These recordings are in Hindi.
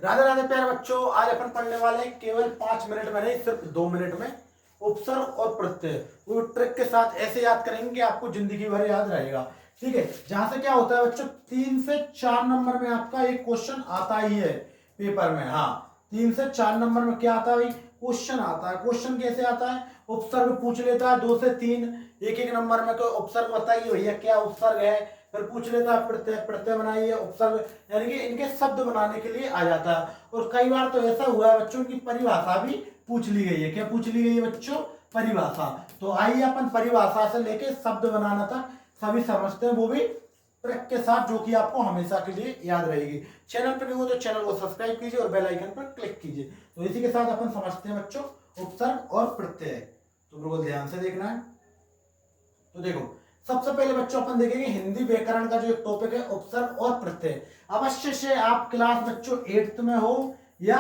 राधे राधे प्यारे बच्चों, आज अपन पढ़ने वाले हैं केवल 5 मिनट में नहीं, सिर्फ 2 मिनट में उपसर्ग और प्रत्यय। वो ट्रिक के साथ ऐसे याद करेंगे कि आपको जिंदगी भर याद रहेगा। ठीक है, जहां से क्या होता है बच्चों, 3 से 4 नंबर में आपका एक क्वेश्चन आता ही है पेपर में। हाँ, 3 से 4 नंबर में क्या आता है भाई, क्वेश्चन आता है। क्वेश्चन कैसे आता है, उपसर्ग पूछ लेता है 2 से 3, एक एक नंबर में। कोई उपसर्ग बताइए भैया क्या उपसर्ग है, फिर पूछ लेता है प्रत्यय, प्रत्यय बनाइए, उपसर्ग, यानी कि इनके शब्द बनाने के लिए आ जाता है। और कई बार तो ऐसा हुआ है बच्चों की परिभाषा भी पूछ ली गई है। क्या पूछ ली गई है बच्चों, परिभाषा। तो आइए अपन परिभाषा से लेके शब्द बनाना तक सभी समझते हैं, वो भी ट्रिक के साथ, जो कि आपको हमेशा के लिए याद रहेगी। चैनल पर नहीं हो तो चैनल को सब्सक्राइब कीजिए और बेल आइकन पर क्लिक कीजिए। तो इसी के साथ अपन समझते हैं बच्चों उपसर्ग और प्रत्यय। तो बिल्कुल ध्यान से देखना है। तो देखो, सबसे पहले बच्चों अपन देखेंगे हिंदी व्याकरण का जो एक टॉपिक है, उपसर्ग और प्रत्यय। अवश्य से आप क्लास बच्चों 8th में हो या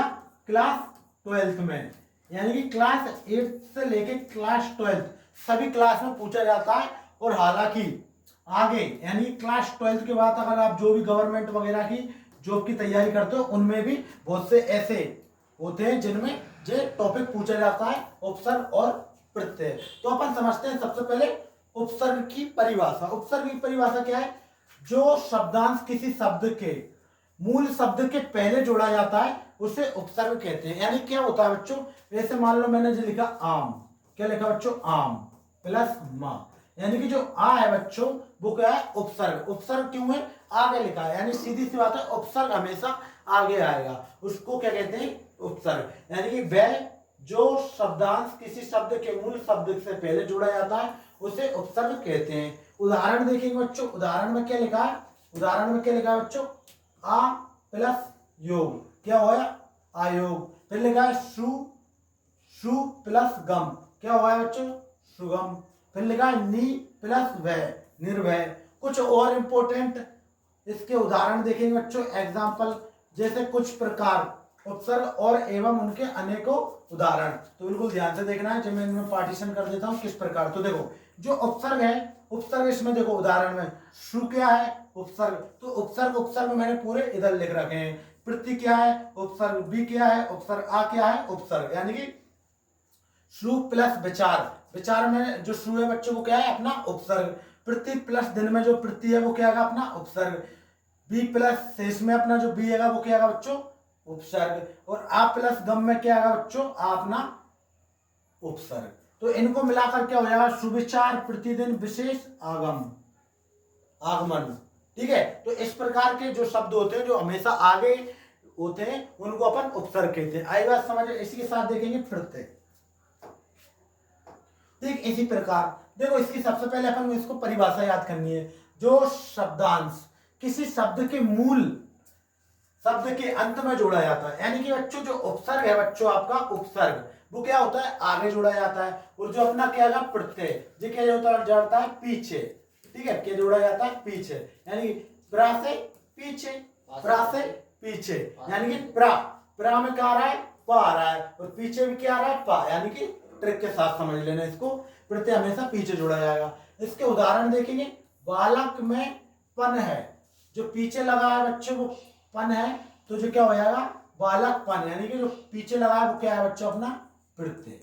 क्लास 12th में, यानी कि क्लास 8th से लेके क्लास 12th सभी क्लास में पूछा जाता है। और हालांकि आगे यानी क्लास 12th के बाद अगर आप जो भी गवर्नमेंट वगैरह की जॉब की तैयारी करते हो, उनमें भी बहुत से ऐसे होते हैं जिनमें ये टॉपिक पूछा जाता है, उपसर्ग और प्रत्यय। तो अपन समझते हैं सबसे पहले उपसर्ग की परिभाषा। उपसर्ग की परिभाषा क्या है, जो शब्दांश किसी शब्द के मूल शब्द के पहले जोड़ा जाता है उसे उपसर्ग कहते हैं। यानी क्या होता है बच्चों, जैसे मान लो मैंने जो लिखा आम, क्या लिखा बच्चों, आम प्लस मां, यानी कि जो आ है बच्चों वो क्या है, उपसर्ग। उपसर्ग क्यों है, आगे लिखा है, यानी सीधी सी बात है, उपसर्ग हमेशा आगे आएगा, उसको क्या कहते हैं, उपसर्ग। यानी कि वह जो शब्दांश किसी शब्द के मूल शब्द से पहले जोड़ा जाता है उसे उपसर्ग कहते हैं। उदाहरण देखेंगे बच्चों, उदाहरण में क्या लिखा है, उदाहरण में क्या लिखा है बच्चों, आ प्लस योग, क्या होया, आयोग। फिर लिखा है सु, सु प्लस गम, क्या हुआ है बच्चों, सुगम। फिर लिखा है नी प्लस वह, निर्भय। कुछ और इंपॉर्टेंट इसके उदाहरण देखेंगे बच्चों, एग्जाम्पल, जैसे कुछ प्रकार, उपसर्ग और एवं उनके अनेकों उदाहरण। तो बिल्कुल ध्यान से देखना है, जब मैं इनमें पार्टीशन कर देता हूं किस प्रकार। तो देखो, जो उपसर्ग है, उपसर्ग इसमें देखो उदाहरण में सु क्या है, उपसर्ग। तो उपसर्ग, उपसर्ग मैंने पूरे इधर लिख रखे हैं। प्रति क्या है, उपसर्ग। बी क्या है, उपसर्ग। आ क्या है, उपसर्ग। यानी कि सु प्लस विचार, विचार में जो सु है बच्चों वो क्या है, अपना उपसर्ग। प्रति प्लस दिन में जो प्रति है वो क्या है, अपना उपसर्ग। बी प्लस शेष में अपना जो बी है वो क्या है बच्चों, उपसर्ग। और आ प्लस गम में क्या है बच्चों, आ अपना उपसर्ग। तो इनको मिलाकर क्या हो जाएगा, सुविचार, प्रतिदिन, विशेष, आगम, आगमन। ठीक है, तो इस प्रकार के जो शब्द होते हैं जो हमेशा आगे होते हैं उनको अपन उपसर्ग कहते हैं। आई बात समझ। इसी के साथ देखेंगे प्रत्यय। ठीक इसी प्रकार देखो, इसकी सबसे पहले अपन इसको परिभाषा याद करनी है। जो शब्दांश किसी शब्द के मूल शब्द के अंत में जोड़ा जाता है, यानी कि बच्चों जो उपसर्ग है बच्चों आपका उपसर्ग, वो क्या होता है, आगे जोड़ा जाता है। और जो अपना क्या है प्रत्यय, ये क्या होता है, जाता है पीछे। ठीक है, क्या जोड़ा जाता है, पीछे। यानी प्रा से पीछे, प्रा से पीछे, यानी कि प्रा, प्रा में क्या आ रहा है, पा आ रहा है, और पीछे भी क्या आ रहा है, पा। यानी कि ट्रिक के साथ समझ लेना इसको, प्रत्यय हमेशा पीछे जोड़ा जाएगा। इसके उदाहरण देखेंगे, बालक में पन है, जो पीछे लगा है बच्चों वो पन है, तो जो क्या हो जाएगा, बालक पन, यानी कि जो पीछे लगा है वो क्या है बच्चों, अपना प्रत्यय।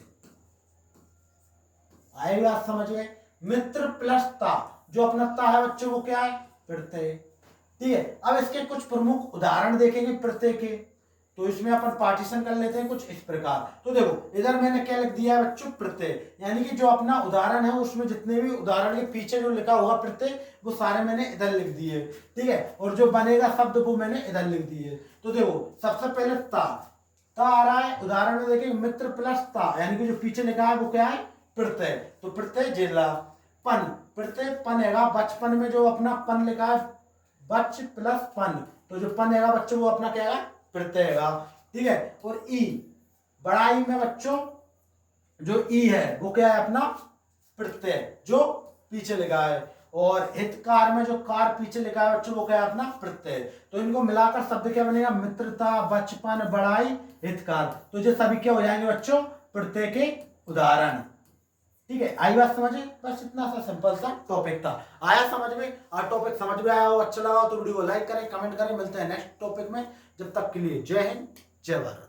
आएगी बात समझ में। मित्र प्लस ता, जो अपना ता है बच्चों वो क्या है, प्रत्यय। ठीक है, अब इसके कुछ प्रमुख उदाहरण देखेंगे प्रत्यय के। तो इसमें अपन पार्टीशन कर लेते हैं कुछ इस प्रकार। तो देखो, इधर मैंने क्या लिख दिया है बच्चों, प्रत्यय। यानी कि जो अपना उदाहरण है उसमें जितने भी उदाहरण के पीछे जो लिखा हुआ प्रत्यय वो सारे मैंने इधर लिख दिए। ठीक है, और जो बनेगा शब्द वो मैंने इधर लिख दिए। तो देखो, सबसे पहले ता, ता आ रहा है, उदाहरण में देखिए मित्र प्लस ता, यानी कि जो पीछे लिखा है वो क्या है, प्रत्यय। तो प्रत्यय जिला। पन, प्रत्यय पन है, बचपन में जो अपना पन लिखा है, बच प्लस पन, तो जो पन है बच्चों वो अपना क्या है, प्रत्यय है। ठीक है, और ई, बड़ाई में बच्चों जो ई है वो क्या है, अपना प्रत्यय, जो पीछे लिखा है। और हितकार में जो कार पीछे लिखा है बच्चों वो क्या है, अपना प्रत्यय। तो इनको मिलाकर शब्द क्या बनेगा, मित्रता, बचपन, बड़ाई, हितकार। तो ये सभी क्या हो जाएंगे बच्चों, प्रत्यय के उदाहरण। ठीक है, आई बात समझे? बस इतना सा सिंपल सा टॉपिक था। आया समझ में? और टॉपिक समझ में आया हो, अच्छा लगा तो वीडियो को लाइक करें, कमेंट करें। मिलते हैं नेक्स्ट टॉपिक में, जब तक के लिए जय हिंद, जय भारत।